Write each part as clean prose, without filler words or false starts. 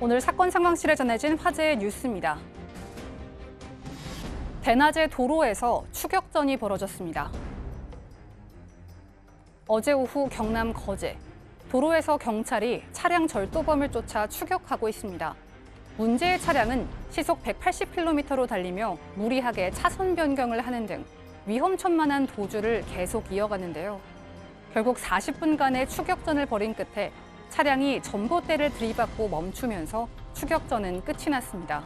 오늘 사건 상황실에 전해진 화제의 뉴스입니다. 대낮에 도로에서 추격전이 벌어졌습니다. 어제 오후 경남 거제, 도로에서 경찰이 차량 절도범을 쫓아 추격하고 있습니다. 문제의 차량은 시속 180km로 달리며 무리하게 차선 변경을 하는 등 위험천만한 도주를 계속 이어가는데요. 결국 40분간의 추격전을 벌인 끝에 차량이 전봇대를 들이받고 멈추면서 추격전은 끝이 났습니다.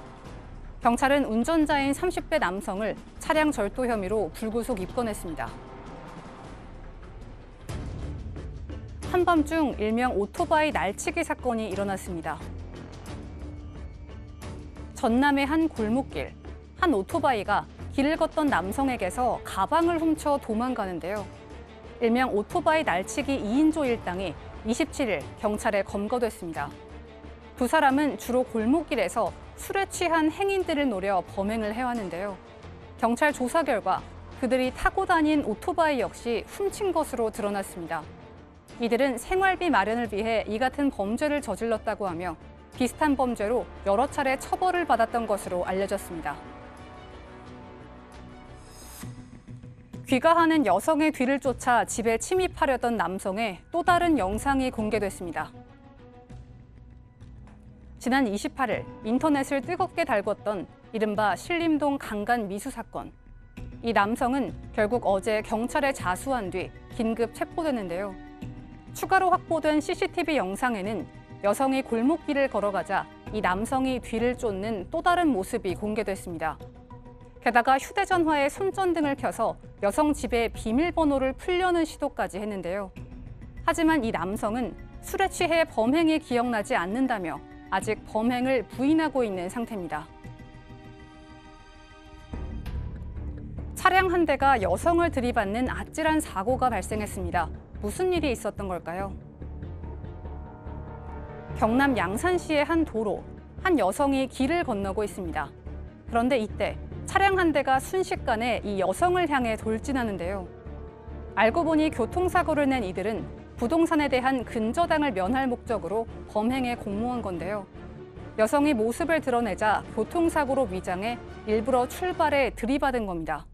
경찰은 운전자인 30대 남성을 차량 절도 혐의로 불구속 입건했습니다. 한밤중 일명 오토바이 날치기 사건이 일어났습니다. 전남의 한 골목길, 한 오토바이가 길을 걷던 남성에게서 가방을 훔쳐 도망가는데요. 일명 오토바이 날치기 2인조 일당이 27일 경찰에 검거됐습니다. 두 사람은 주로 골목길에서 술에 취한 행인들을 노려 범행을 해왔는데요. 경찰 조사 결과 그들이 타고 다닌 오토바이 역시 훔친 것으로 드러났습니다. 이들은 생활비 마련을 위해 이 같은 범죄를 저질렀다고 하며 비슷한 범죄로 여러 차례 처벌을 받았던 것으로 알려졌습니다. 귀가하는 여성의 뒤를 쫓아 집에 침입하려던 남성의 또 다른 영상이 공개됐습니다. 지난 28일 인터넷을 뜨겁게 달궜던 이른바 신림동 강간 미수 사건. 이 남성은 결국 어제 경찰에 자수한 뒤 긴급 체포됐는데요. 추가로 확보된 CCTV 영상에는 여성이 골목길을 걸어가자 이 남성이 뒤를 쫓는 또 다른 모습이 공개됐습니다. 게다가 휴대전화에 손전등을 켜서 여성 집의 비밀번호를 풀려는 시도까지 했는데요. 하지만 이 남성은 술에 취해 범행이 기억나지 않는다며 아직 범행을 부인하고 있는 상태입니다. 차량 한 대가 여성을 들이받는 아찔한 사고가 발생했습니다. 무슨 일이 있었던 걸까요? 경남 양산시의 한 도로, 한 여성이 길을 건너고 있습니다. 그런데 이때 차량 한 대가 순식간에 이 여성을 향해 돌진하는데요. 알고 보니 교통사고를 낸 이들은 부동산에 대한 근저당을 면할 목적으로 범행에 공모한 건데요. 여성이 모습을 드러내자 교통사고로 위장해 일부러 출발에 들이받은 겁니다.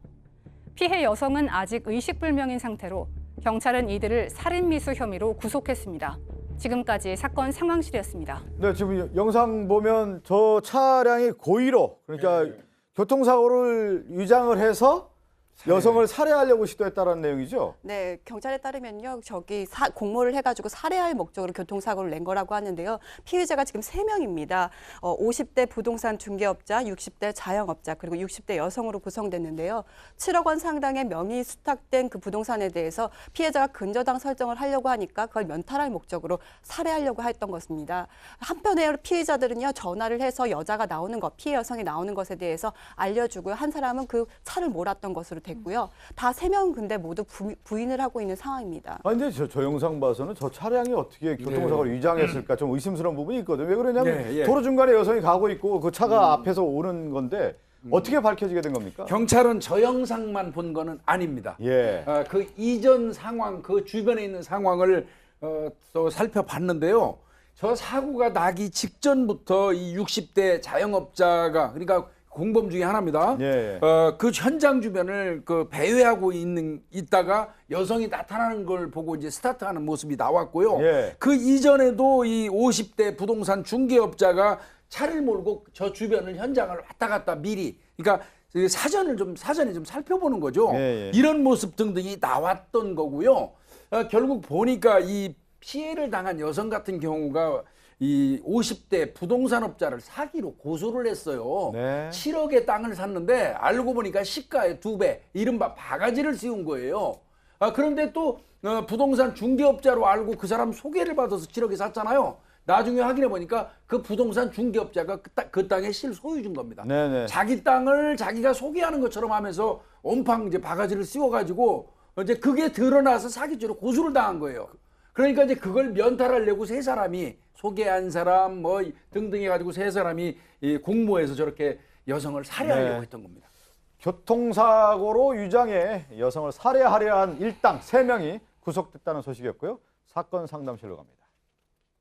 피해 여성은 아직 의식불명인 상태로 경찰은 이들을 살인미수 혐의로 구속했습니다. 지금까지 사건 상황실이었습니다. 네, 지금 영상 보면 저 차량이 고의로 그러니까 교통사고를 위장을 해서 여성을 살해하려고 시도했다는 내용이죠? 네, 경찰에 따르면요. 공모를 해가지고 살해할 목적으로 교통사고를 낸 거라고 하는데요. 피해자가 지금 3명입니다. 50대 부동산 중개업자, 60대 자영업자, 그리고 60대 여성으로 구성됐는데요. 7억 원 상당의 명의 수탁된 그 부동산에 대해서 피해자가 근저당 설정을 하려고 하니까 그걸 면탈할 목적으로 살해하려고 했던 것입니다. 한편에 피해자들은요. 전화를 해서 여자가 나오는 것, 피해 여성이 나오는 것에 대해서 알려주고요. 한 사람은 그 차를 몰았던 것으로 됐고요. 다 3명 근데 모두 부인을 하고 있는 상황입니다. 아니 근데 저 영상 봐서는 저 차량이 어떻게 교통사고를 위장했을까 좀 의심스러운 부분이 있거든요. 왜 그러냐면 도로 중간에 여성이 가고 있고 그 차가 앞에서 오는 건데 어떻게 밝혀지게 된 겁니까? 경찰은 저 영상만 본 거는 아닙니다. 그 이전 상황, 그 주변에 있는 상황을 또 살펴봤는데요. 저 사고가 나기 직전부터 이 60대 자영업자가 그러니까 공범 중에 하나입니다. 그 현장 주변을 그 배회하고 있다가 여성이 나타나는 걸 보고 이제 스타트하는 모습이 나왔고요. 그 이전에도 이 50대 부동산 중개업자가 차를 몰고 저 주변을 현장을 왔다 갔다 미리 그러니까 사전에 좀 살펴보는 거죠. 이런 모습 등등이 나왔던 거고요. 결국 보니까 이 피해를 당한 여성 같은 경우가 이 50대 부동산업자를 사기로 고소를 했어요. 7억의 땅을 샀는데 알고 보니까 시가의 2배, 이른바 바가지를 씌운 거예요. 그런데 또 부동산 중개업자로 알고 그 사람 소개를 받아서 7억에 샀잖아요. 나중에 확인해 보니까 그 부동산 중개업자가 그 땅의 실소유주인 겁니다. 자기 땅을 자기가 소개하는 것처럼 하면서 온팡 이제 바가지를 씌워가지고 이제 그게 드러나서 사기죄로 고소를 당한 거예요. 그러니까 이제 그걸 면탈하려고 세 사람이 소개한 사람 뭐 등등 해가지고 세 사람이 이 공모해서 저렇게 여성을 살해하려고 했던 겁니다. 교통사고로 위장해 여성을 살해하려 한 일당 3명이 구속됐다는 소식이었고요. 사건 상담실로 갑니다.